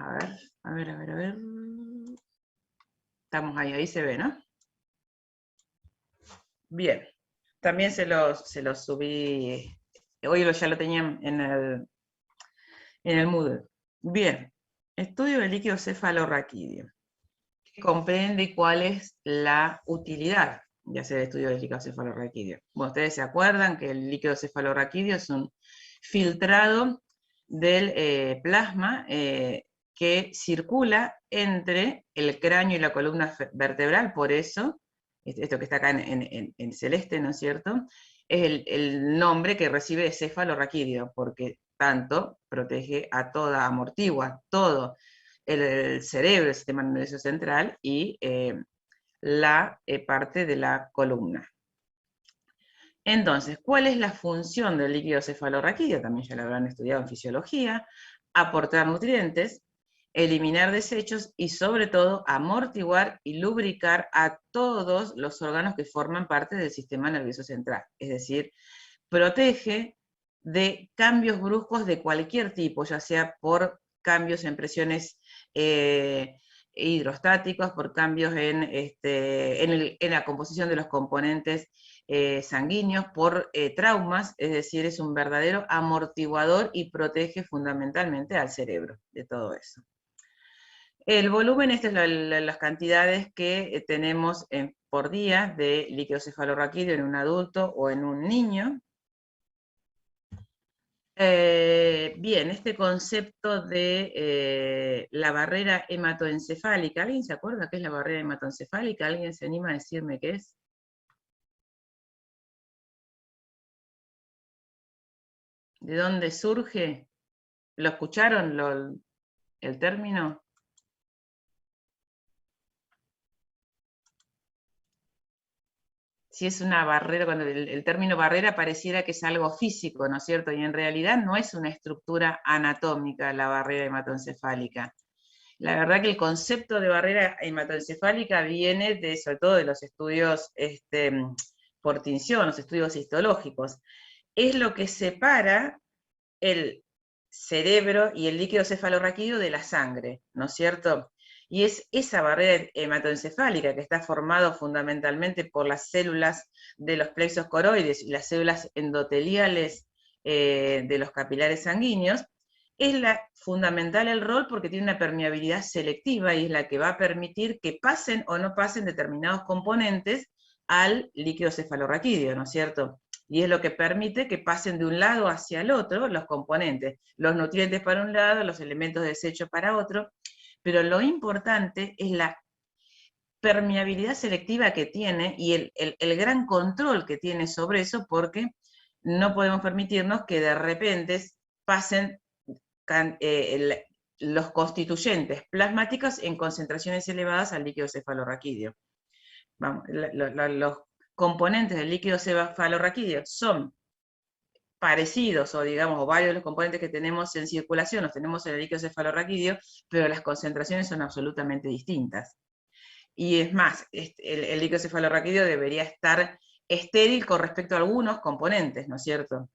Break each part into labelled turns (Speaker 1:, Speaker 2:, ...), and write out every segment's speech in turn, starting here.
Speaker 1: A ver. Estamos ahí se ve, ¿no? Bien. También se los subí, hoy ya lo tenían en el Moodle. Bien. Estudio del líquido cefalorraquídeo. Comprende cuál es la utilidad de hacer el estudio del líquido cefalorraquídeo. Bueno, ustedes se acuerdan que el líquido cefalorraquídeo es un filtrado del plasma que circula entre el cráneo y la columna vertebral, por eso, esto que está acá en celeste, ¿no es cierto?, es el nombre que recibe de cefalorraquídeo, porque tanto protege a toda, amortigua todo el cerebro, el sistema nervioso central y la parte de la columna. Entonces, ¿cuál es la función del líquido cefalorraquídeo? También ya lo habrán estudiado en fisiología. Aportar nutrientes, eliminar desechos y sobre todo amortiguar y lubricar a todos los órganos que forman parte del sistema nervioso central. Es decir, protege de cambios bruscos de cualquier tipo, ya sea por cambios en presiones hidrostáticos, por cambios en la composición de los componentes sanguíneos, por traumas, es decir, es un verdadero amortiguador y protege fundamentalmente al cerebro de todo eso. El volumen, estas son las cantidades que tenemos por día de líquido cefalorraquídeo en un adulto o en un niño. Bien, este concepto de la barrera hematoencefálica, ¿alguien se acuerda qué es la barrera hematoencefálica? ¿Alguien se anima a decirme qué es? ¿De dónde surge? ¿Lo escucharon el término? Si es una barrera, cuando el término barrera pareciera que es algo físico, ¿no es cierto? Y en realidad no es una estructura anatómica la barrera hematoencefálica. La verdad que el concepto de barrera hematoencefálica viene sobre todo de los estudios por tinción, los estudios histológicos. Es lo que separa el cerebro y el líquido cefalorraquídeo de la sangre, ¿no es cierto? Y es esa barrera hematoencefálica que está formada fundamentalmente por las células de los plexos coroides y las células endoteliales de los capilares sanguíneos, es fundamental el rol porque tiene una permeabilidad selectiva y es la que va a permitir que pasen o no pasen determinados componentes al líquido cefalorraquídeo, ¿no es cierto? Y es lo que permite que pasen de un lado hacia el otro los componentes, los nutrientes para un lado, los elementos de desecho para otro, pero lo importante es la permeabilidad selectiva que tiene y el gran control que tiene sobre eso, porque no podemos permitirnos que de repente pasen los constituyentes plasmáticos en concentraciones elevadas al líquido cefalorraquídeo. Vamos, los componentes del líquido cefalorraquídeo son parecidos, o digamos, varios de los componentes que tenemos en circulación los tenemos en el líquido cefalorraquídeo, pero las concentraciones son absolutamente distintas. Y es más, el líquido cefalorraquídeo debería estar estéril con respecto a algunos componentes, ¿no es cierto?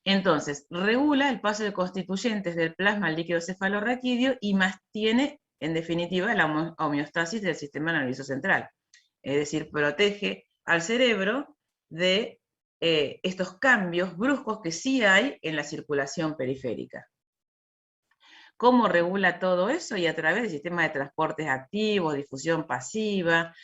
Speaker 1: Entonces, regula el paso de constituyentes del plasma al líquido cefalorraquídeo y mantiene, en definitiva, la homeostasis del sistema nervioso central. Es decir, protege al cerebro de estos cambios bruscos que sí hay en la circulación periférica. ¿Cómo regula todo eso? Y a través del sistema de transportes activos, difusión pasiva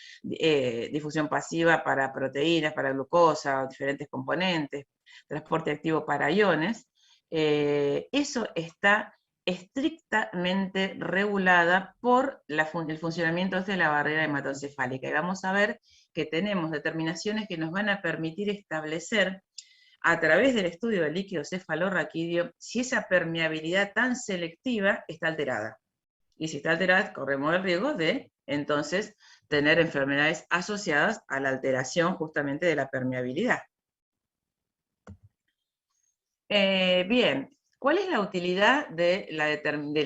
Speaker 1: para proteínas, para glucosa, diferentes componentes, transporte activo para iones. Eso está estrictamente regulada por el funcionamiento de la barrera hematoencefálica. Y vamos a ver que tenemos determinaciones que nos van a permitir establecer a través del estudio del líquido cefalorraquídeo si esa permeabilidad tan selectiva está alterada. Y si está alterada, corremos el riesgo de, entonces, tener enfermedades asociadas a la alteración justamente de la permeabilidad. Bien, ¿cuál es la utilidad del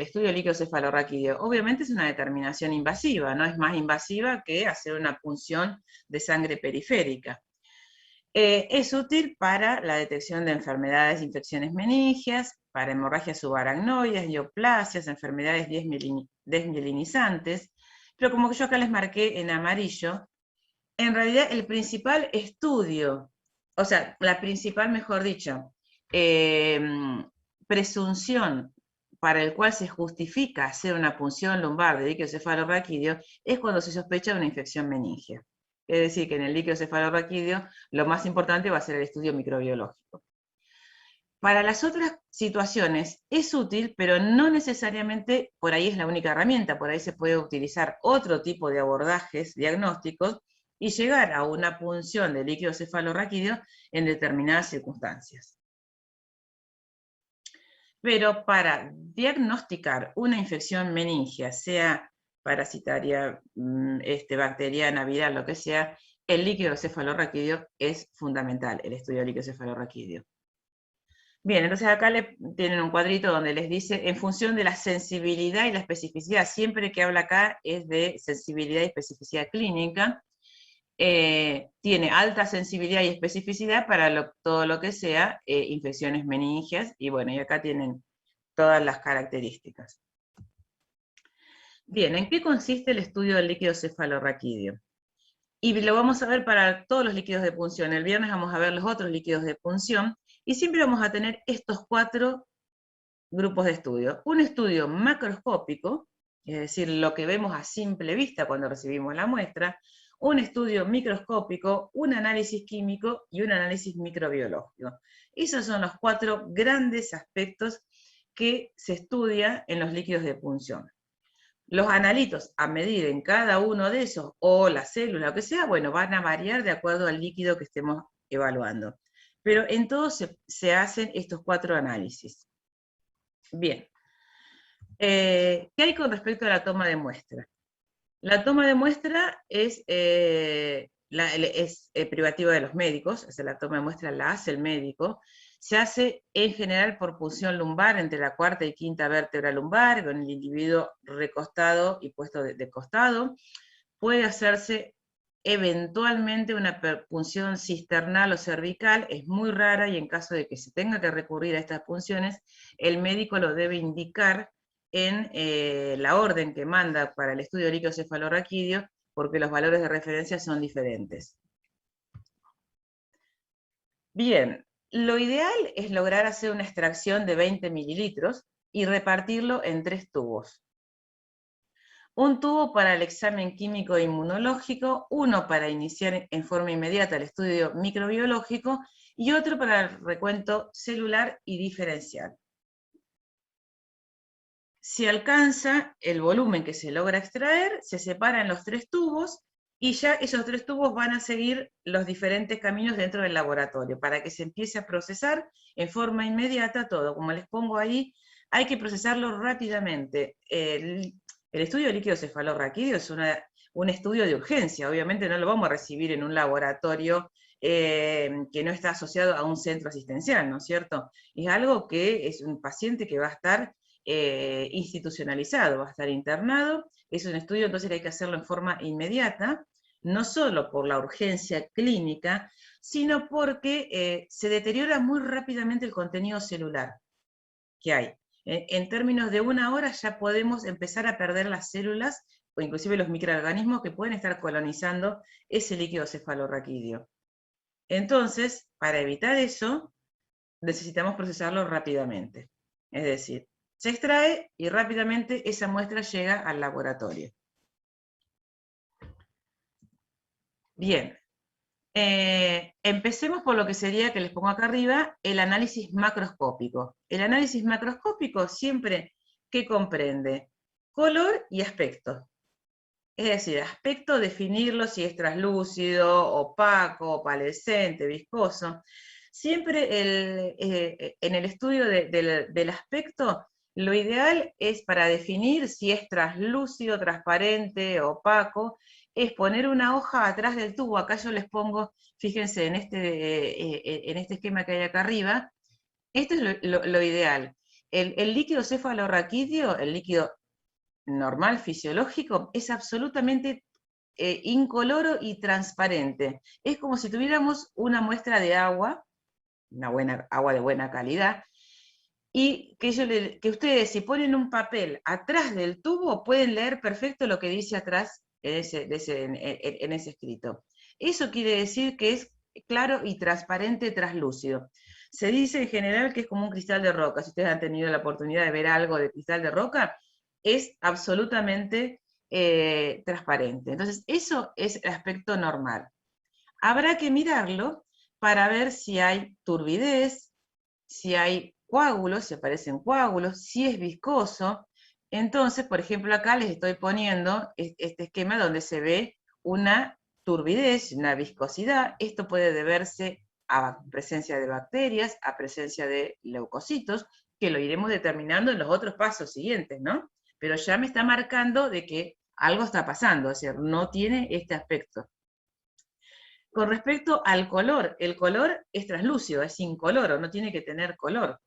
Speaker 1: estudio del líquido cefalorraquídeo? Obviamente es una determinación invasiva, no es más invasiva que hacer una punción de sangre periférica. Es útil para la detección de enfermedades e infecciones meningias, para hemorragias subaracnoides, neoplasias, enfermedades desmielinizantes, pero como yo acá les marqué en amarillo, en realidad el principal estudio, o sea, la principal, mejor dicho, presunción para el cual se justifica hacer una punción lumbar de líquido cefalorraquídeo es cuando se sospecha de una infección meningia. Es decir, que en el líquido cefalorraquídeo lo más importante va a ser el estudio microbiológico. Para las otras situaciones es útil, pero no necesariamente por ahí es la única herramienta, por ahí se puede utilizar otro tipo de abordajes diagnósticos y llegar a una punción de líquido cefalorraquídeo en determinadas circunstancias. Pero para diagnosticar una infección meningia, sea parasitaria, bacteriana, viral, lo que sea, el líquido cefalorraquídeo es fundamental, el estudio del líquido cefalorraquídeo. Bien, entonces acá tienen un cuadrito donde les dice, en función de la sensibilidad y la especificidad, siempre que habla acá es de sensibilidad y especificidad clínica, tiene alta sensibilidad y especificidad para todo lo que sea infecciones meningias, y bueno, y acá tienen todas las características. Bien, ¿en qué consiste el estudio del líquido cefalorraquídeo? Y lo vamos a ver para todos los líquidos de punción. El viernes vamos a ver los otros líquidos de punción, y siempre vamos a tener estos 4 grupos de estudio. Un estudio macroscópico, es decir, lo que vemos a simple vista cuando recibimos la muestra, un estudio microscópico, un análisis químico y un análisis microbiológico. Esos son los 4 grandes aspectos que se estudia en los líquidos de punción. Los analitos a medir en cada uno de esos, o la célula, o que sea, bueno, van a variar de acuerdo al líquido que estemos evaluando. Pero en todos se hacen estos 4 análisis. Bien. ¿Qué hay con respecto a la toma de muestra? La toma de muestra es privativa de los médicos, o sea, la toma de muestra la hace el médico. Se hace en general por punción lumbar entre la 4ª y 5ª vértebra lumbar, con el individuo recostado y puesto de costado. Puede hacerse eventualmente una punción cisternal o cervical, es muy rara, y en caso de que se tenga que recurrir a estas punciones, el médico lo debe indicar en la orden que manda para el estudio de líquido cefalorraquídeo, porque los valores de referencia son diferentes. Bien, lo ideal es lograr hacer una extracción de 20 mililitros y repartirlo en 3 tubos. Un tubo para el examen químico e inmunológico, uno para iniciar en forma inmediata el estudio microbiológico y otro para el recuento celular y diferencial. Si alcanza el volumen que se logra extraer, se separan los 3 tubos y ya esos 3 tubos van a seguir los diferentes caminos dentro del laboratorio para que se empiece a procesar en forma inmediata todo. Como les pongo ahí, hay que procesarlo rápidamente. El estudio de líquido cefalorraquídeo es un estudio de urgencia, obviamente no lo vamos a recibir en un laboratorio que no está asociado a un centro asistencial, ¿no es cierto? Es algo que es un paciente que va a estar institucionalizado, va a estar internado, es un estudio, entonces hay que hacerlo en forma inmediata, no solo por la urgencia clínica, sino porque se deteriora muy rápidamente el contenido celular que hay. En términos de 1 hora ya podemos empezar a perder las células o inclusive los microorganismos que pueden estar colonizando ese líquido cefalorraquídeo. Entonces, para evitar eso, necesitamos procesarlo rápidamente. Es decir, se extrae y rápidamente esa muestra llega al laboratorio. Bien, empecemos por lo que sería, que les pongo acá arriba, el análisis macroscópico. El análisis macroscópico siempre que comprende color y aspecto. Es decir, aspecto, definirlo si es translúcido, opaco, opalescente, viscoso. Siempre en el estudio del aspecto, lo ideal es para definir si es translúcido, transparente, opaco, es poner una hoja atrás del tubo. Acá yo les pongo, fíjense en este esquema que hay acá arriba, esto es lo ideal. El líquido cefalorraquídeo, el líquido normal, fisiológico, es absolutamente incoloro y transparente. Es como si tuviéramos una muestra de agua, una buena agua de buena calidad, y que ustedes, si ponen un papel atrás del tubo, pueden leer perfecto lo que dice atrás en ese escrito. Eso quiere decir que es claro y transparente, translúcido. Se dice en general que es como un cristal de roca. Si ustedes han tenido la oportunidad de ver algo de cristal de roca, es absolutamente transparente. Entonces, eso es el aspecto normal. Habrá que mirarlo para ver si hay turbidez, si hay coágulos, si aparecen coágulos, si es viscoso. Entonces, por ejemplo, acá les estoy poniendo este esquema donde se ve una turbidez, una viscosidad. Esto puede deberse a presencia de bacterias, a presencia de leucocitos, que lo iremos determinando en los otros pasos siguientes, ¿no? Pero ya me está marcando de que algo está pasando, es decir, no tiene este aspecto. Con respecto al color, el color es translúcido, es incoloro, no tiene que tener color.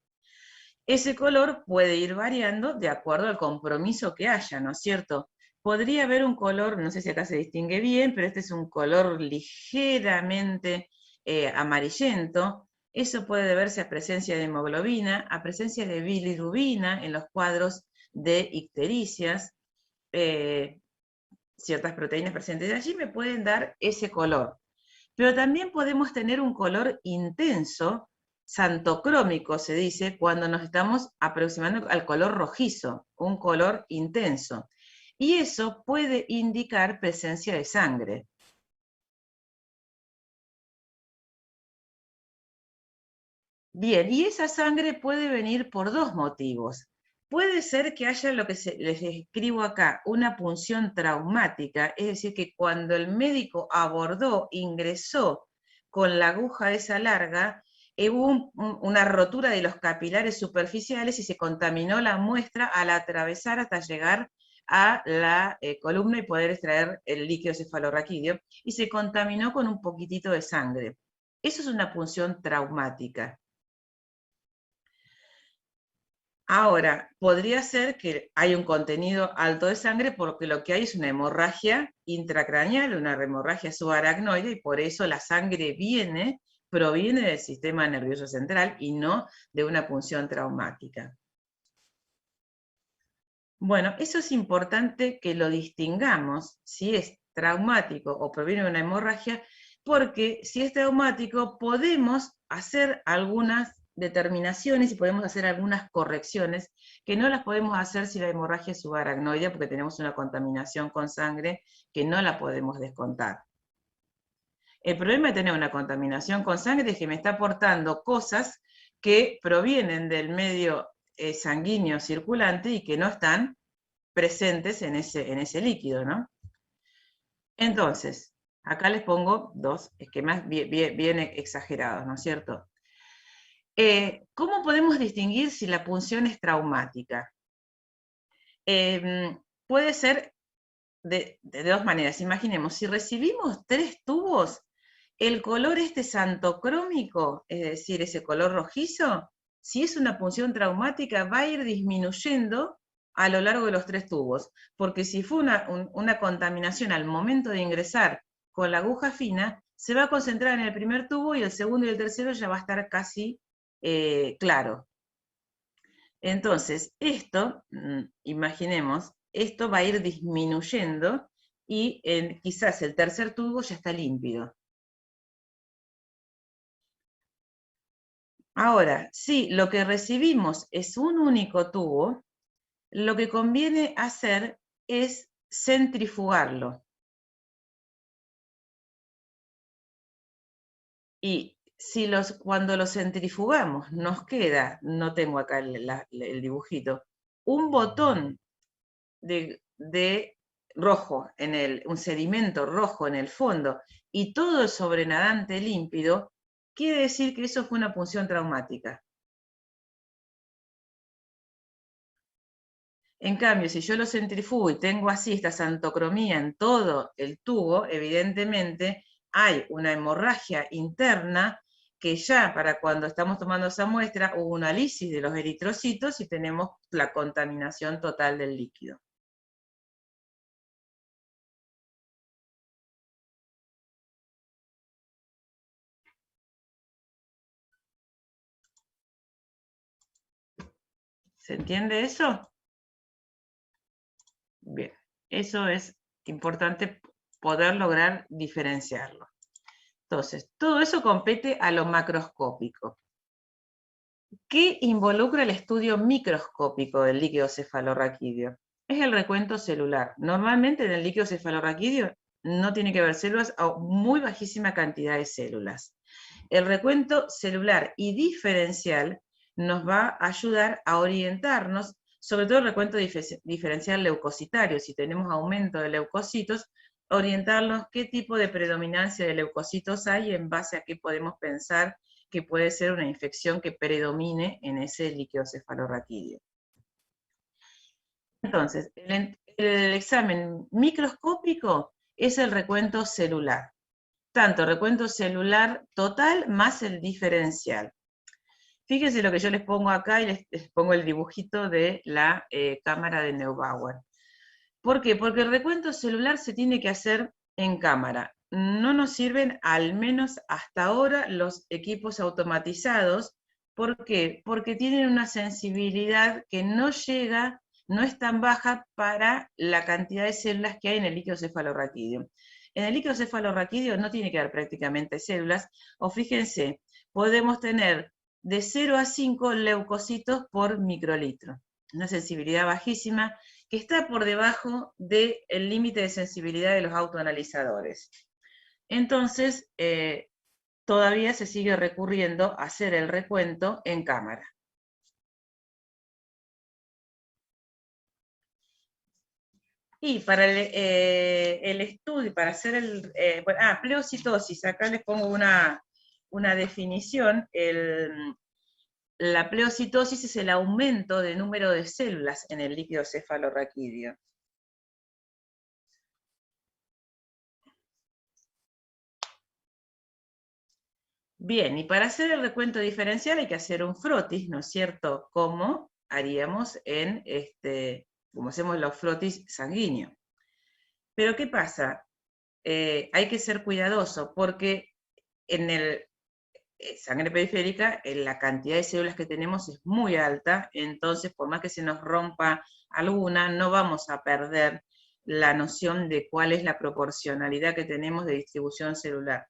Speaker 1: Ese color puede ir variando de acuerdo al compromiso que haya, ¿no es cierto? Podría haber un color, no sé si acá se distingue bien, pero este es un color ligeramente amarillento. Eso puede deberse a presencia de hemoglobina, a presencia de bilirrubina en los cuadros de ictericias. Ciertas proteínas presentes allí me pueden dar ese color. Pero también podemos tener un color intenso, santocrómico se dice, cuando nos estamos aproximando al color rojizo, un color intenso. Y eso puede indicar presencia de sangre. Bien, y esa sangre puede venir por dos motivos. Puede ser que haya lo que les escribo acá, una punción traumática, es decir, que cuando el médico abordó, ingresó con la aguja esa larga, hubo una rotura de los capilares superficiales y se contaminó la muestra al atravesar hasta llegar a la columna y poder extraer el líquido cefalorraquídeo, y se contaminó con un poquitito de sangre. Eso es una punción traumática. Ahora, podría ser que hay un contenido alto de sangre porque lo que hay es una hemorragia intracraneal, una hemorragia subaracnoide, y por eso la sangre proviene del sistema nervioso central y no de una punción traumática. Bueno, eso es importante que lo distingamos, si es traumático o proviene de una hemorragia, porque si es traumático podemos hacer algunas determinaciones y podemos hacer algunas correcciones que no las podemos hacer si la hemorragia es subaracnoidea, porque tenemos una contaminación con sangre que no la podemos descontar. El problema de tener una contaminación con sangre es que me está aportando cosas que provienen del medio sanguíneo circulante y que no están presentes en ese líquido, ¿no? Entonces, acá les pongo dos esquemas bien exagerados, ¿no es cierto? ¿Cómo podemos distinguir si la punción es traumática? Puede ser de dos maneras. Imaginemos, si recibimos 3 tubos, el color santocrómico, es decir, ese color rojizo, si es una punción traumática, va a ir disminuyendo a lo largo de los 3 tubos, porque si fue una contaminación al momento de ingresar con la aguja fina, se va a concentrar en el primer tubo y el segundo y el tercero ya va a estar casi claro. Entonces, esto, imaginemos, esto va a ir disminuyendo y quizás el tercer tubo ya está límpido. Ahora, si lo que recibimos es un único tubo, lo que conviene hacer es centrifugarlo. Y si cuando lo centrifugamos nos queda, no tengo acá el dibujito, un botón de rojo, un sedimento rojo en el fondo, y todo el sobrenadante límpido, quiere decir que eso fue una punción traumática. En cambio, si yo lo centrifugo y tengo así esta santocromía en todo el tubo, evidentemente hay una hemorragia interna que ya para cuando estamos tomando esa muestra hubo una lisis de los eritrocitos y tenemos la contaminación total del líquido. ¿Se entiende eso? Bien, eso es importante poder lograr diferenciarlo. Entonces, todo eso compete a lo macroscópico. ¿Qué involucra el estudio microscópico del líquido cefalorraquídeo? Es el recuento celular. Normalmente en el líquido cefalorraquídeo no tiene que haber células o muy bajísima cantidad de células. El recuento celular y diferencial nos va a ayudar a orientarnos, sobre todo el recuento diferencial leucocitario. Si tenemos aumento de leucocitos, orientarnos qué tipo de predominancia de leucocitos hay y en base a qué podemos pensar que puede ser una infección que predomine en ese líquido cefalorraquídeo. Entonces, el examen microscópico es el recuento celular, tanto recuento celular total más el diferencial. Fíjense lo que yo les pongo acá y les pongo el dibujito de la cámara de Neubauer. ¿Por qué? Porque el recuento celular se tiene que hacer en cámara. No nos sirven, al menos hasta ahora, los equipos automatizados. ¿Por qué? Porque tienen una sensibilidad que no llega, no es tan baja para la cantidad de células que hay en el líquido cefalorraquídeo. En el líquido cefalorraquídeo no tiene que haber prácticamente células, o fíjense, podemos tener de 0 a 5 leucocitos por microlitro. Una sensibilidad bajísima, que está por debajo del límite de sensibilidad de los autoanalizadores. Entonces, todavía se sigue recurriendo a hacer el recuento en cámara. Y para el estudio, para hacer pleocitosis, acá les pongo una definición. La pleocitosis es el aumento de número de células en el líquido cefalorraquídeo. Bien, y para hacer el recuento diferencial hay que hacer un frotis, ¿no es cierto? Como haríamos como hacemos los frotis sanguíneos. Pero ¿qué pasa? Hay que ser cuidadoso porque en el sangre periférica la cantidad de células que tenemos es muy alta, entonces por más que se nos rompa alguna, no vamos a perder la noción de cuál es la proporcionalidad que tenemos de distribución celular.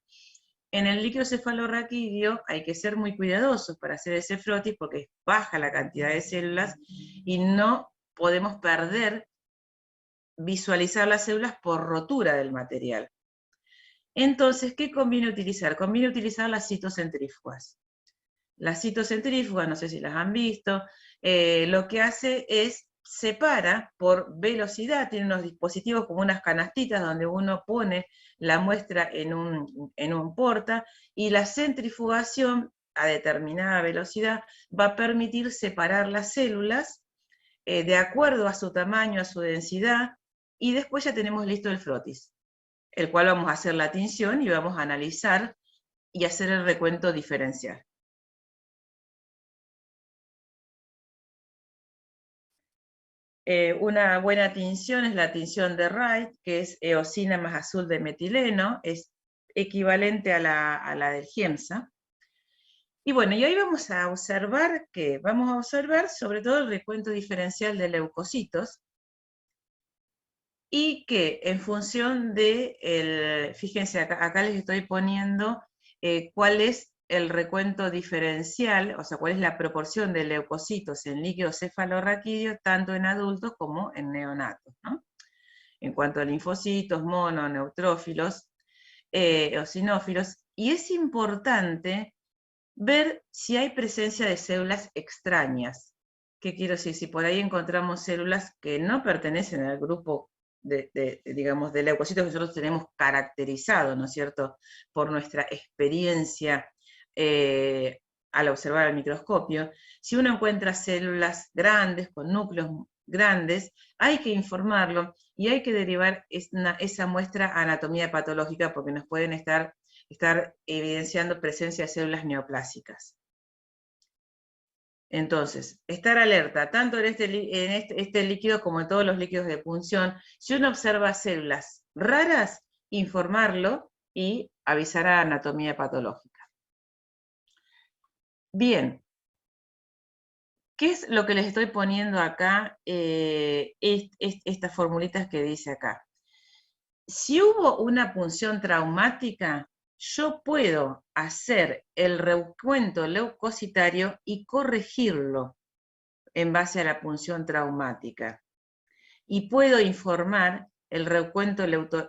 Speaker 1: En el líquido cefalorraquídeo hay que ser muy cuidadosos para hacer ese frotis porque es baja la cantidad de células y no podemos perder visualizar las células por rotura del material. Entonces, ¿qué conviene utilizar? Conviene utilizar las citocentrífugas. Las citocentrífugas, no sé si las han visto, lo que hace es separa por velocidad, tiene unos dispositivos como unas canastitas donde uno pone la muestra en un porta y la centrifugación a determinada velocidad va a permitir separar las células de acuerdo a su tamaño, a su densidad, y después ya tenemos listo el frotis, el cual vamos a hacer la tinción y vamos a analizar y hacer el recuento diferencial. Una buena tinción es la tinción de Wright, que es eosina más azul de metileno, es equivalente a la del Giemsa. Y bueno, y hoy vamos a observar sobre todo el recuento diferencial de leucocitos, y que en función de, fíjense, acá les estoy poniendo cuál es el recuento diferencial, o sea, cuál es la proporción de leucocitos en líquido cefalorraquídeo, tanto en adultos como en neonatos, ¿no? En cuanto a linfocitos, mono, neutrófilos, eosinófilos, y es importante ver si hay presencia de células extrañas. ¿Qué quiero decir? Si por ahí encontramos células que no pertenecen al grupo digamos, de leucocitos que nosotros tenemos caracterizado, ¿no es cierto?, por nuestra experiencia al observar el microscopio. Si uno encuentra células grandes, con núcleos grandes, hay que informarlo y hay que derivar esa muestra a anatomía patológica porque nos pueden estar evidenciando presencia de células neoplásicas. Entonces, estar alerta, tanto en este líquido como en todos los líquidos de punción. Si uno observa células raras, informarlo y avisar a anatomía patológica. Bien, ¿Qué es lo que les estoy poniendo acá? Estas formulitas que dice acá. Si hubo una punción traumática, yo puedo hacer el recuento leucocitario y corregirlo en base a la punción traumática. Y puedo informar el recuento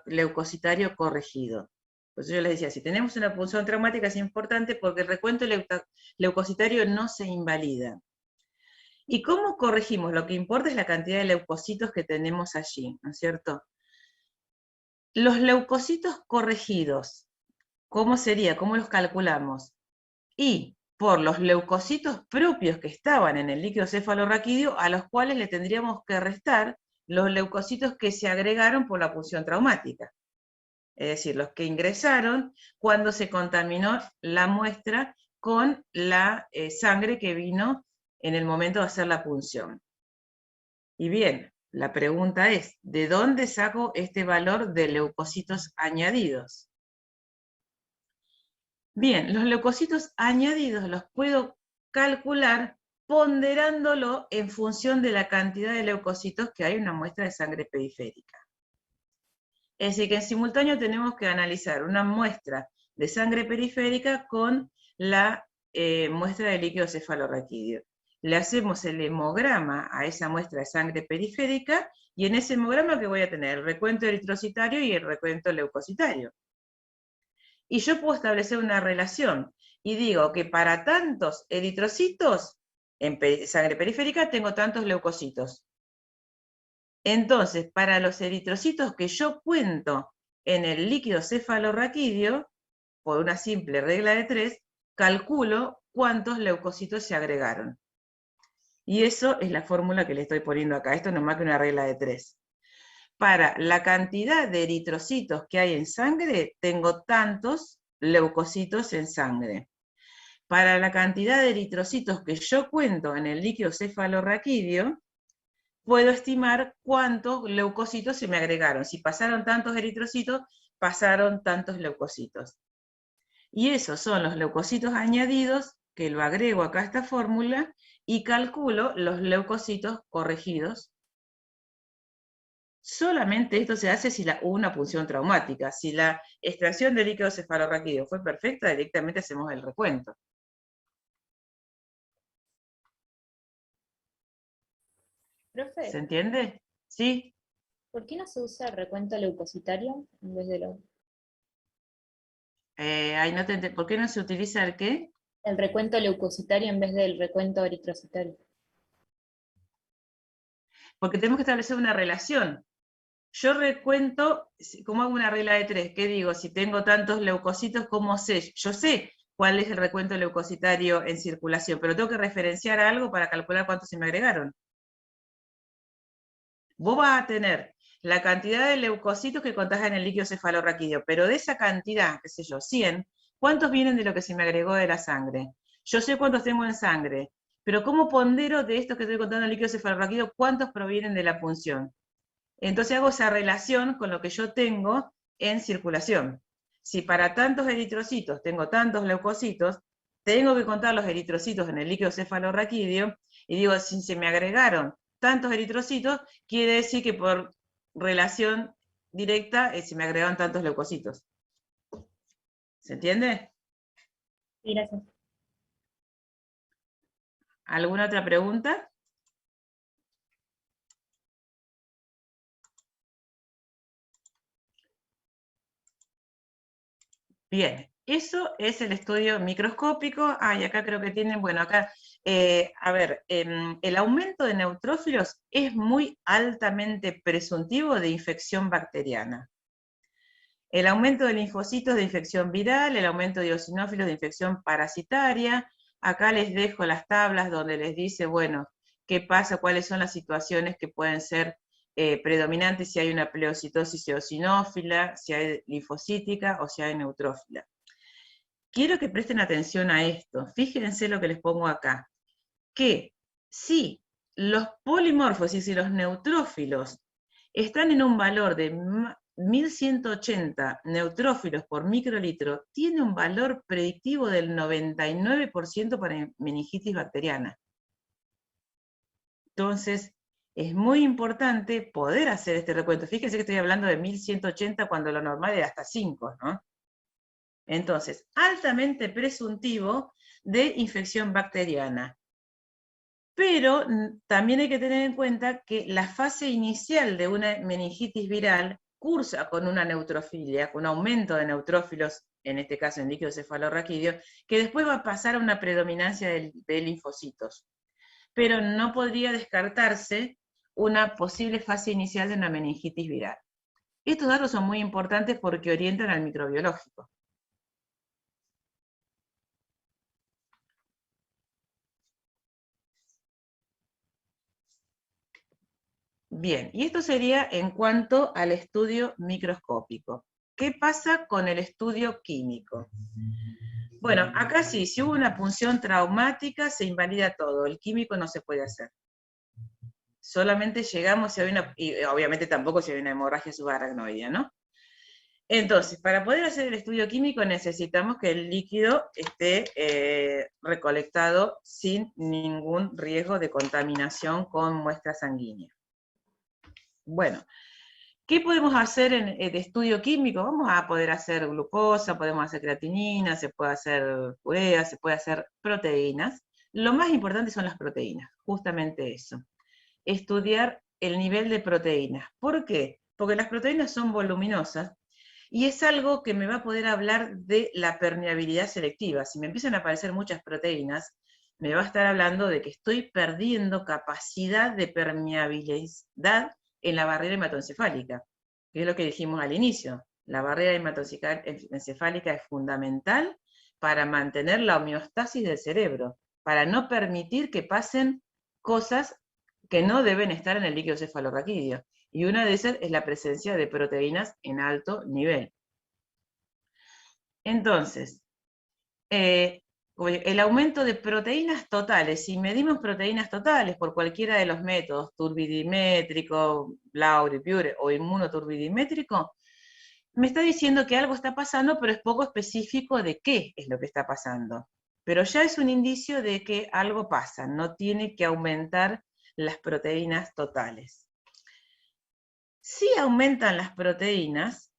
Speaker 1: leucocitario corregido. Por eso yo les decía, si tenemos una punción traumática es importante porque el recuento leucocitario no se invalida. ¿Y cómo corregimos? Lo que importa es la cantidad de leucocitos que tenemos allí, ¿no es cierto? Los leucocitos corregidos, ¿cómo sería? ¿Cómo los calculamos? Y por los leucocitos propios que estaban en el líquido cefalorraquídeo, a los cuales le tendríamos que restar los leucocitos que se agregaron por la punción traumática. Es decir, los que ingresaron cuando se contaminó la muestra con la sangre que vino en el momento de hacer la punción. Y bien, la pregunta es, ¿de dónde saco este valor de leucocitos añadidos? Bien, los leucocitos añadidos los puedo calcular ponderándolo en función de la cantidad de leucocitos que hay en una muestra de sangre periférica. Es decir, que en simultáneo tenemos que analizar una muestra de sangre periférica con la muestra de líquido cefalorraquídeo. Le hacemos el hemograma a esa muestra de sangre periférica y en ese hemograma que voy a tener el recuento eritrocitario y el recuento leucocitario. Y yo puedo establecer una relación y digo que para tantos eritrocitos en sangre periférica tengo tantos leucocitos. Entonces, para los eritrocitos que yo cuento en el líquido cefalorraquídeo, por una simple regla de 3, calculo cuántos leucocitos se agregaron. Y eso es la fórmula que le estoy poniendo acá. Esto no es más que una regla de 3. Para la cantidad de eritrocitos que hay en sangre, tengo tantos leucocitos en sangre. Para la cantidad de eritrocitos que yo cuento en el líquido cefalorraquídeo, puedo estimar cuántos leucocitos se me agregaron. Si pasaron tantos eritrocitos, pasaron tantos leucocitos. Y esos son los leucocitos añadidos, que lo agrego acá a esta fórmula, y calculo los leucocitos corregidos. Solamente esto se hace si hubo una punción traumática. Si la extracción del líquido cefalorraquídeo fue perfecta, directamente hacemos el recuento.
Speaker 2: Profe,
Speaker 1: ¿Se entiende? ¿Sí?
Speaker 2: ¿por qué no se usa el recuento leucocitario en vez de
Speaker 1: ¿Por qué no se utiliza el qué?
Speaker 2: el recuento leucocitario en vez del recuento eritrocitario?
Speaker 1: Porque tenemos que establecer una relación. Yo recuento, ¿cómo hago una regla de 3? ¿Qué digo? Si tengo tantos leucocitos, ¿cómo sé? Yo sé cuál es el recuento leucocitario en circulación, pero tengo que referenciar algo para calcular cuántos se me agregaron. Vos vas a tener la cantidad de leucocitos que contás en el líquido cefalorraquídeo, pero de esa cantidad, qué sé yo, 100, ¿cuántos vienen de lo que se me agregó de la sangre? Yo sé cuántos tengo en sangre, pero ¿cómo pondero de estos que estoy contando en el líquido cefalorraquídeo cuántos provienen de la punción? Entonces hago esa relación con lo que yo tengo en circulación. Si para tantos eritrocitos tengo tantos leucocitos, tengo que contar los eritrocitos en el líquido cefalorraquídeo y digo, si se me agregaron tantos eritrocitos, quiere decir que por relación directa se me agregaron tantos leucocitos. ¿Se entiende?
Speaker 2: Sí, gracias.
Speaker 1: ¿Alguna otra pregunta? Bien, eso es el estudio microscópico. Y acá creo que tienen, bueno, acá, a ver, el aumento de neutrófilos es muy altamente presuntivo de infección bacteriana. El aumento de linfocitos de infección viral, el aumento de eosinófilos de infección parasitaria. Acá les dejo las tablas donde les dice, bueno, qué pasa, cuáles son las situaciones que pueden ser predominantes, si hay una pleocitosis eosinófila, si hay linfocítica o si hay neutrófila. Quiero que presten atención a esto. Fíjense lo que les pongo acá. Que si los polimorfos, es decir, los neutrófilos, están en un valor de 1180 neutrófilos por microlitro, tiene un valor predictivo del 99% para meningitis bacteriana. Entonces, es muy importante poder hacer este recuento. Fíjense que estoy hablando de 1180 cuando lo normal era hasta 5, ¿no? Entonces, altamente presuntivo de infección bacteriana. Pero también hay que tener en cuenta que la fase inicial de una meningitis viral cursa con una neutrofilia, con un aumento de neutrófilos, en este caso en líquido cefalorraquídeo, que después va a pasar a una predominancia de linfocitos. Pero no podría descartarse una posible fase inicial de una meningitis viral. Estos datos son muy importantes porque orientan al microbiológico. Bien, y esto sería en cuanto al estudio microscópico. ¿Qué pasa con el estudio químico? Bueno, acá sí, si hubo una punción traumática, se invalida todo, el químico no se puede hacer. Solamente llegamos si hay una, y obviamente tampoco si hay una hemorragia subaracnoidea, ¿no? Entonces, para poder hacer el estudio químico necesitamos que el líquido esté recolectado sin ningún riesgo de contaminación con muestra sanguínea. Bueno, ¿qué podemos hacer en el estudio químico? Vamos a poder hacer glucosa, podemos hacer creatinina, se puede hacer urea, se puede hacer proteínas. Lo más importante son las proteínas, justamente eso. Estudiar el nivel de proteínas. ¿Por qué? Porque las proteínas son voluminosas y es algo que me va a poder hablar de la permeabilidad selectiva. Si me empiezan a aparecer muchas proteínas, me va a estar hablando de que estoy perdiendo capacidad de permeabilidad en la barrera hematoencefálica, que es lo que dijimos al inicio. La barrera hematoencefálica es fundamental para mantener la homeostasis del cerebro, para no permitir que pasen cosas que no deben estar en el líquido cefalorraquídeo. Y una de esas es la presencia de proteínas en alto nivel. Entonces, el aumento de proteínas totales, si medimos proteínas totales por cualquiera de los métodos, turbidimétrico, Blauri, Pure o inmunoturbidimétrico, me está diciendo que algo está pasando, pero es poco específico de qué es lo que está pasando. Pero ya es un indicio de que algo pasa, no tiene que aumentar las proteínas totales. Si aumentan las proteínas,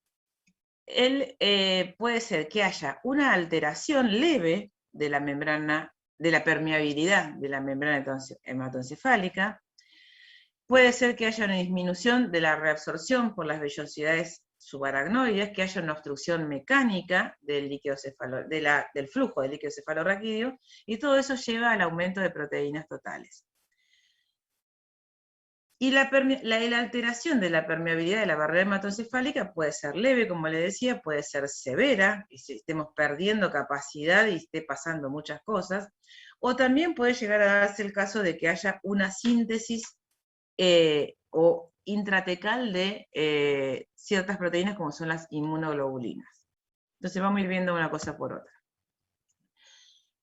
Speaker 1: puede ser que haya una alteración leve de la membrana, de la permeabilidad de la membrana hematoencefálica, puede ser que haya una disminución de la reabsorción por las vellosidades subaracnoides, que haya una obstrucción mecánica del, del flujo del líquido cefalorraquídeo, y todo eso lleva al aumento de proteínas totales. Y la alteración de la permeabilidad de la barrera hematoencefálica puede ser leve, como le decía, puede ser severa, y si estemos perdiendo capacidad y esté pasando muchas cosas, o también puede llegar a darse el caso de que haya una síntesis o intratecal de ciertas proteínas como son las inmunoglobulinas. Entonces vamos a ir viendo una cosa por otra.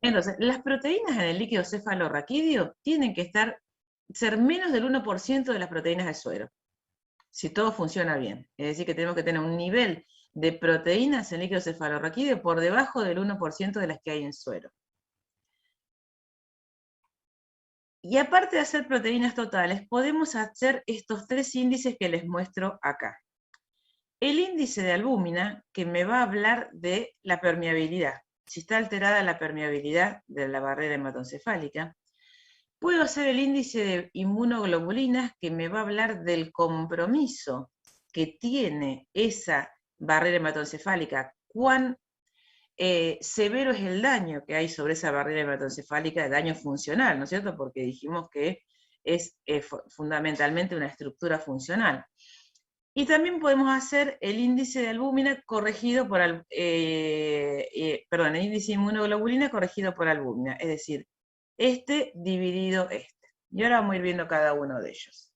Speaker 1: Entonces, las proteínas en el líquido cefalorraquídeo tienen que ser menos del 1% de las proteínas del suero, si todo funciona bien. Es decir, que tenemos que tener un nivel de proteínas en líquido cefalorraquídeo por debajo del 1% de las que hay en suero. Y aparte de hacer proteínas totales, podemos hacer estos tres índices que les muestro acá. El índice de albúmina, que me va a hablar de la permeabilidad. Si está alterada la permeabilidad de la barrera hematoencefálica. Puedo hacer el índice de inmunoglobulinas, que me va a hablar del compromiso que tiene esa barrera hematoencefálica, cuán severo es el daño que hay sobre esa barrera hematoencefálica, el daño funcional, ¿no es cierto? Porque dijimos que es fundamentalmente una estructura funcional. Y también podemos hacer el índice de albúmina corregido por, el índice de inmunoglobulina corregido por albúmina, es decir, este dividido este. Y ahora vamos a ir viendo cada uno de ellos.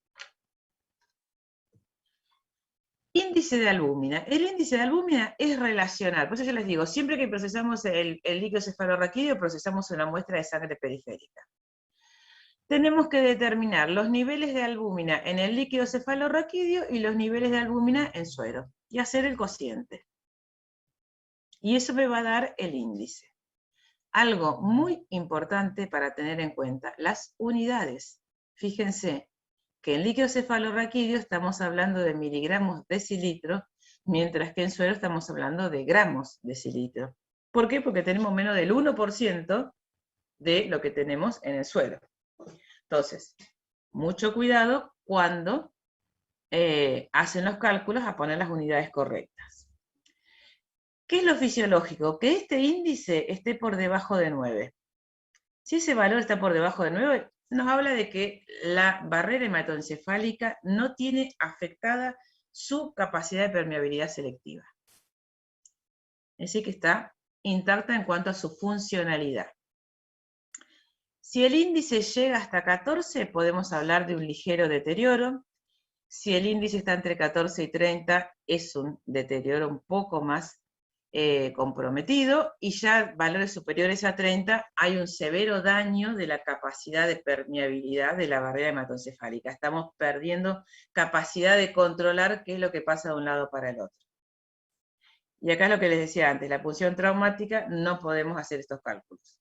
Speaker 1: Índice de albúmina. El índice de albúmina es relacional, por eso yo les digo, siempre que procesamos el líquido cefalorraquídeo, procesamos una muestra de sangre periférica. Tenemos que determinar los niveles de albúmina en el líquido cefalorraquídeo y los niveles de albúmina en suero, y hacer el cociente. Y eso me va a dar el índice. Algo muy importante para tener en cuenta, las unidades. Fíjense que en líquido cefalorraquídeo estamos hablando de miligramos decilitro, mientras que en suero estamos hablando de gramos decilitro. ¿Por qué? Porque tenemos menos del 1% de lo que tenemos en el suero. Entonces, mucho cuidado cuando hacen los cálculos a poner las unidades correctas. ¿Qué es lo fisiológico? Que este índice esté por debajo de 9. Si ese valor está por debajo de 9, nos habla de que la barrera hematoencefálica no tiene afectada su capacidad de permeabilidad selectiva. Es decir, que está intacta en cuanto a su funcionalidad. Si el índice llega hasta 14, podemos hablar de un ligero deterioro. Si el índice está entre 14 y 30, es un deterioro un poco más comprometido, y ya valores superiores a 30 hay un severo daño de la capacidad de permeabilidad de la barrera hematoencefálica. Estamos perdiendo capacidad de controlar qué es lo que pasa de un lado para el otro. Y acá es lo que les decía antes, la punción traumática, no podemos hacer estos cálculos.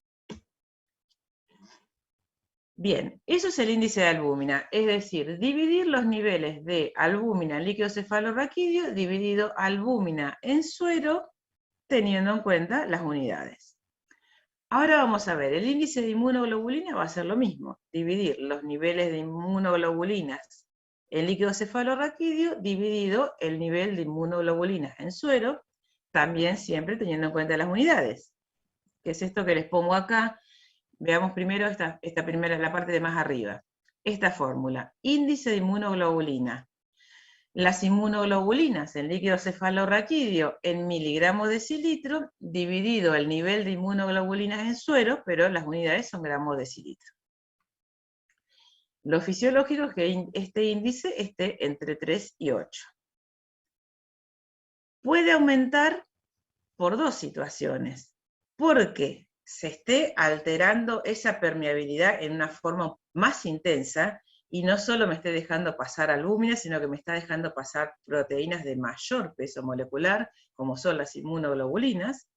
Speaker 1: Bien, eso es el índice de albúmina, es decir, dividir los niveles de albúmina en líquido cefalorraquídeo dividido albúmina en suero, teniendo en cuenta las unidades. Ahora vamos a ver, el índice de inmunoglobulina va a ser lo mismo, dividir los niveles de inmunoglobulinas en líquido cefalorraquídeo dividido el nivel de inmunoglobulinas en suero, también siempre teniendo en cuenta las unidades. ¿Qué es esto que les pongo acá? Veamos primero esta primera, la parte de más arriba. Esta fórmula, índice de inmunoglobulina. Las inmunoglobulinas en líquido cefalorraquídeo en miligramos decilitro, dividido el nivel de inmunoglobulinas en suero, pero las unidades son gramos decilitro. Lo fisiológico es que este índice esté entre 3 y 8. Puede aumentar por dos situaciones. Porque se esté alterando esa permeabilidad en una forma más intensa, y no solo me esté dejando pasar albúmina, sino que me está dejando pasar proteínas de mayor peso molecular, como son las inmunoglobulinas,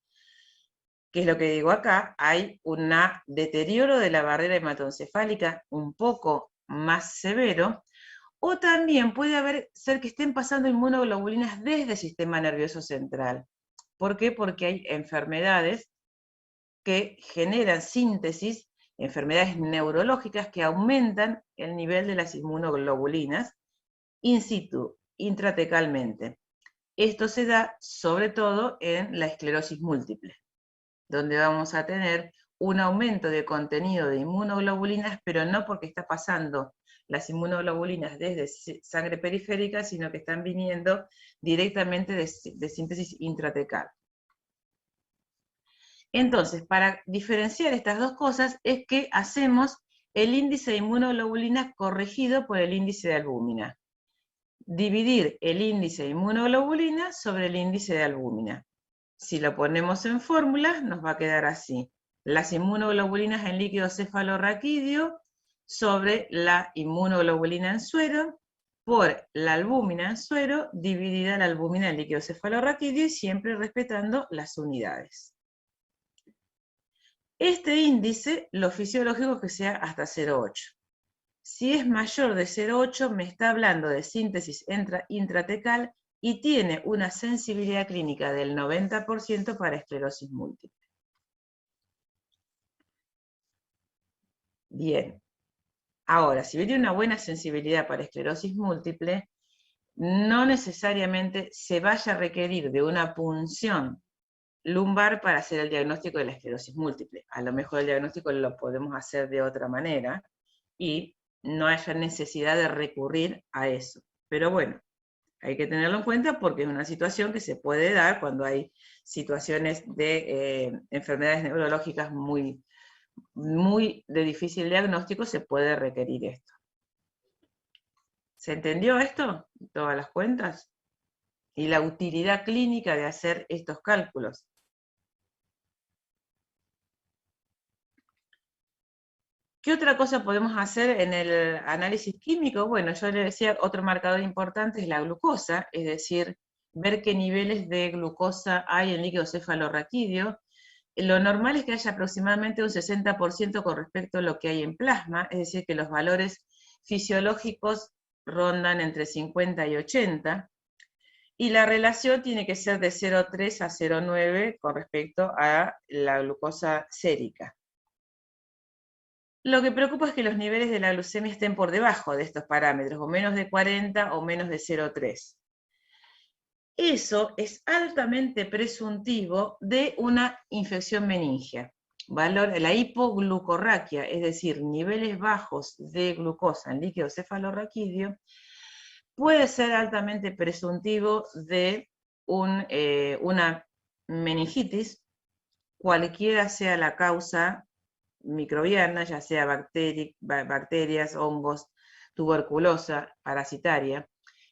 Speaker 1: que es lo que digo acá, hay un deterioro de la barrera hematoencefálica un poco más severo, o también puede ser que estén pasando inmunoglobulinas desde el sistema nervioso central. ¿Por qué? Porque hay enfermedades que generan síntesis, enfermedades neurológicas que aumentan el nivel de las inmunoglobulinas in situ, intratecalmente. Esto se da sobre todo en la esclerosis múltiple, donde vamos a tener un aumento de contenido de inmunoglobulinas, pero no porque está pasando las inmunoglobulinas desde sangre periférica, sino que están viniendo directamente de síntesis intratecal. Entonces, para diferenciar estas dos cosas es que hacemos el índice de inmunoglobulina corregido por el índice de albúmina. Dividir el índice de inmunoglobulina sobre el índice de albúmina. Si lo ponemos en fórmulas, nos va a quedar así. Las inmunoglobulinas en líquido cefalorraquídeo sobre la inmunoglobulina en suero por la albúmina en suero dividida la albúmina en líquido cefalorraquídeo, y siempre respetando las unidades. Este índice, lo fisiológico es que sea hasta 0,8. Si es mayor de 0,8, me está hablando de síntesis intratecal y tiene una sensibilidad clínica del 90% para esclerosis múltiple. Bien. Ahora, si tiene una buena sensibilidad para esclerosis múltiple, no necesariamente se vaya a requerir de una punción lumbar para hacer el diagnóstico de la esclerosis múltiple. A lo mejor el diagnóstico lo podemos hacer de otra manera y no haya necesidad de recurrir a eso. Pero bueno, hay que tenerlo en cuenta porque es una situación que se puede dar cuando hay situaciones de enfermedades neurológicas muy de difícil diagnóstico, se puede requerir esto. ¿Se entendió esto? Todas las cuentas. Y la utilidad clínica de hacer estos cálculos. ¿Qué otra cosa podemos hacer en el análisis químico? Bueno, yo le decía, otro marcador importante es la glucosa, es decir, ver qué niveles de glucosa hay en líquido cefalorraquídeo. Lo normal es que haya aproximadamente un 60% con respecto a lo que hay en plasma, es decir, que los valores fisiológicos rondan entre 50 y 80, y la relación tiene que ser de 0,3 a 0,9 con respecto a la glucosa sérica. Lo que preocupa es que los niveles de la glucemia estén por debajo de estos parámetros, o menos de 40 o menos de 0,3. Eso es altamente presuntivo de una infección meningea. La hipoglucorraquia, es decir, niveles bajos de glucosa en líquido cefalorraquídeo, puede ser altamente presuntivo de una meningitis, cualquiera sea la causa microbiana, ya sea bacterias, hongos, tuberculosa, parasitaria,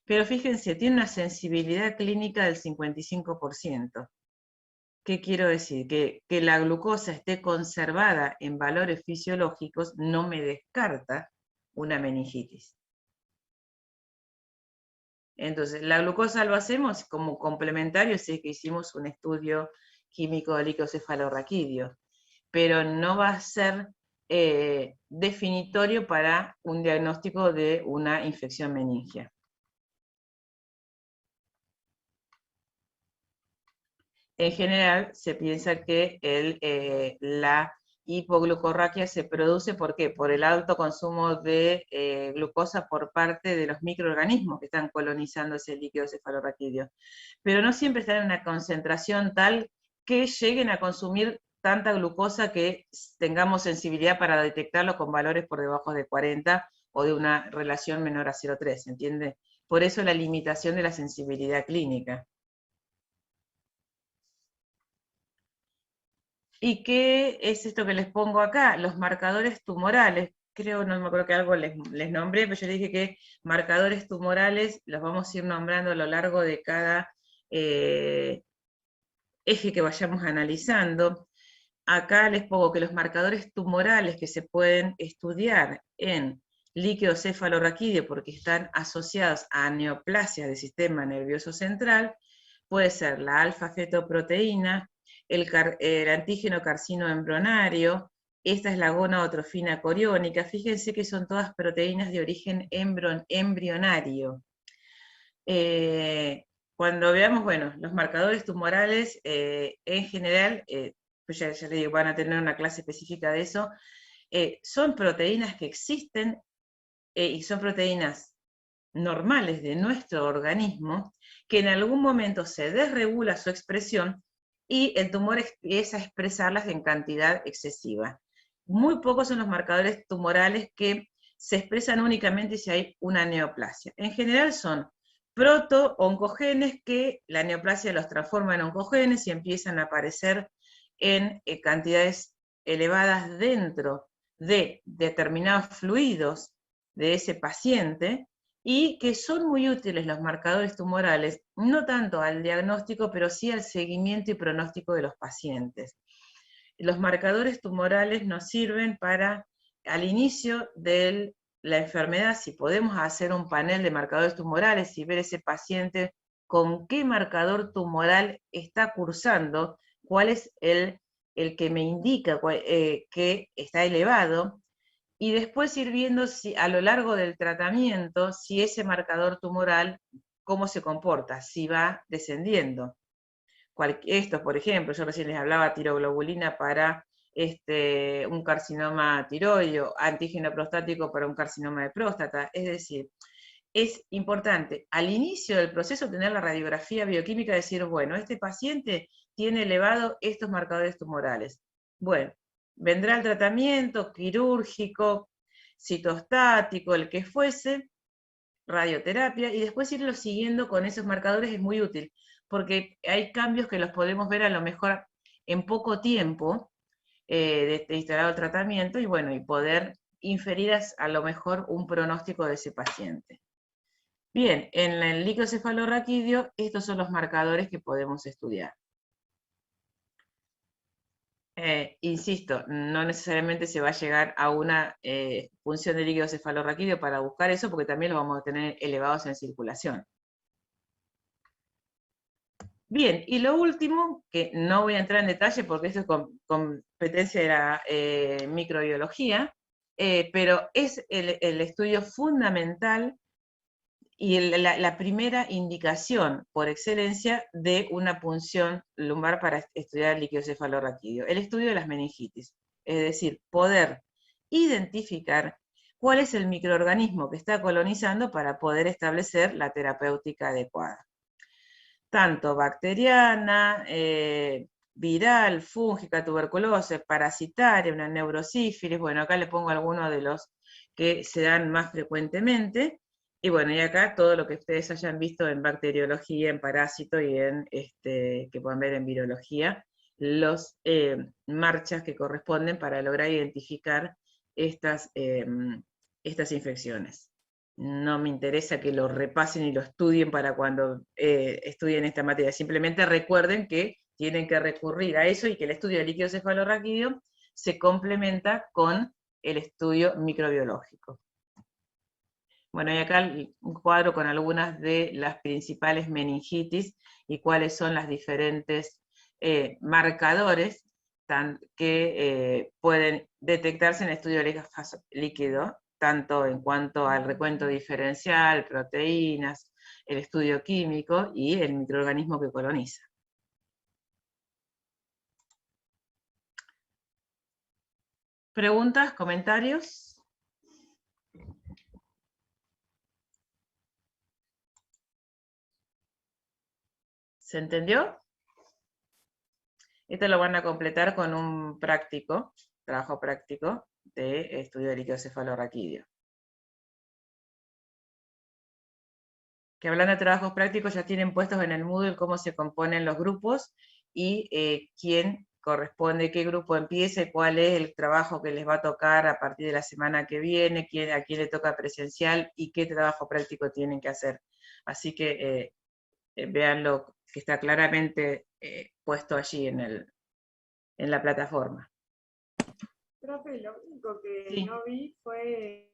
Speaker 1: pero fíjense, tiene una sensibilidad clínica del 55%. ¿Qué quiero decir? Que la glucosa esté conservada en valores fisiológicos no me descarta una meningitis. Entonces, la glucosa lo hacemos como complementario si es que hicimos un estudio químico de líquido cefalorraquídeo, pero no va a ser definitorio para un diagnóstico de una infección meningea. En general, se piensa que la hipoglucorraquia se produce, ¿por qué? Por el alto consumo de glucosa por parte de los microorganismos que están colonizando ese líquido cefalorraquídeo. Pero no siempre están en una concentración tal que lleguen a consumir tanta glucosa que tengamos sensibilidad para detectarlo con valores por debajo de 40 o de una relación menor a 0,3, ¿entiende? Por eso la limitación de la sensibilidad clínica. ¿Y qué es esto que les pongo acá? Los marcadores tumorales. Creo, no me acuerdo que algo les nombré, pero yo les dije que marcadores tumorales los vamos a ir nombrando a lo largo de cada eje que vayamos analizando. Acá les pongo que los marcadores tumorales que se pueden estudiar en líquido cefalorraquídeo porque están asociados a neoplasias del sistema nervioso central, puede ser la alfa-fetoproteína, el antígeno carcino embrionario, esta es la gonadotrofina coriónica, fíjense que son todas proteínas de origen embrionario. Cuando veamos, bueno, los marcadores tumorales, en general, pues ya les digo, van a tener una clase específica de eso, son proteínas que existen y son proteínas normales de nuestro organismo, que en algún momento se desregula su expresión y el tumor empieza a expresarlas en cantidad excesiva. Muy pocos son los marcadores tumorales que se expresan únicamente si hay una neoplasia. En general son proto-oncogenes que la neoplasia los transforma en oncogenes y empiezan a aparecer en cantidades elevadas dentro de determinados fluidos de ese paciente, y que son muy útiles los marcadores tumorales, no tanto al diagnóstico, pero sí al seguimiento y pronóstico de los pacientes. Los marcadores tumorales nos sirven para, al inicio de la enfermedad, si podemos hacer un panel de marcadores tumorales y ver ese paciente con qué marcador tumoral está cursando, cuál es el que me indica que está elevado, y después ir viendo si, a lo largo del tratamiento, si ese marcador tumoral, cómo se comporta, si va descendiendo. Esto, por ejemplo, yo recién les hablaba tiroglobulina para un carcinoma tiroideo, antígeno prostático para un carcinoma de próstata, es decir, es importante al inicio del proceso tener la radiografía bioquímica y decir, bueno, este paciente tiene elevado estos marcadores tumorales. Bueno, vendrá el tratamiento quirúrgico, citostático, el que fuese, radioterapia, y después irlo siguiendo con esos marcadores es muy útil, porque hay cambios que los podemos ver a lo mejor en poco tiempo de instalado el tratamiento, y bueno, y poder inferir a lo mejor un pronóstico de ese paciente. Bien, en el líquido cefalorraquídeo, estos son los marcadores que podemos estudiar. Insisto, no necesariamente se va a llegar a una función de líquido cefalorraquídeo para buscar eso, porque también los vamos a tener elevados en circulación. Bien, y lo último, que no voy a entrar en detalle porque esto es competencia de la microbiología, pero es el estudio fundamental y la primera indicación por excelencia de una punción lumbar para estudiar el líquido cefalorraquídeo, el estudio de las meningitis, es decir, poder identificar cuál es el microorganismo que está colonizando para poder establecer la terapéutica adecuada. Tanto bacteriana, viral, fúngica, tuberculosis, parasitaria, una neurosífilis, bueno, acá le pongo algunos de los que se dan más frecuentemente, y bueno, y acá todo lo que ustedes hayan visto en bacteriología, en parásito y en, que pueden ver en virología, los marchas que corresponden para lograr identificar estas infecciones. No me interesa que lo repasen y lo estudien para cuando estudien esta materia. Simplemente recuerden que tienen que recurrir a eso y que el estudio del líquido cefalorraquídeo se complementa con el estudio microbiológico. Bueno, y acá un cuadro con algunas de las principales meningitis y cuáles son las diferentes marcadores que pueden detectarse en el estudio líquido, tanto en cuanto al recuento diferencial, proteínas, el estudio químico y el microorganismo que coloniza. ¿Preguntas, comentarios? ¿Se entendió? Esto lo van a completar con un trabajo práctico de estudio de líquido cefalorraquídeo. Que hablando de trabajos prácticos ya tienen puestos en el Moodle cómo se componen los grupos y quién corresponde, qué grupo empieza y cuál es el trabajo que les va a tocar a partir de la semana que viene, a quién le toca presencial y qué trabajo práctico tienen que hacer. Así que véanlo, que está claramente puesto allí en la plataforma.
Speaker 3: Profe, lo único que
Speaker 1: Sí.
Speaker 3: no vi fue